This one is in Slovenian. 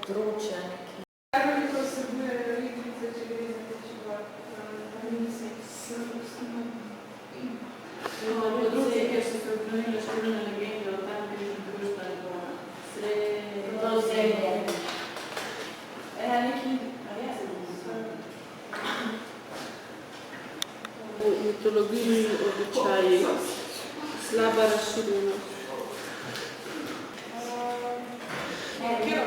področja nekaj. Veliko se bojo igrice, če gre za tečevat, misli s področje, kjer so se obnovile številne legende o tam, kjer je društva do Sredozemlje. neki, v mitologiji običaji, slaba razširjenost. kjer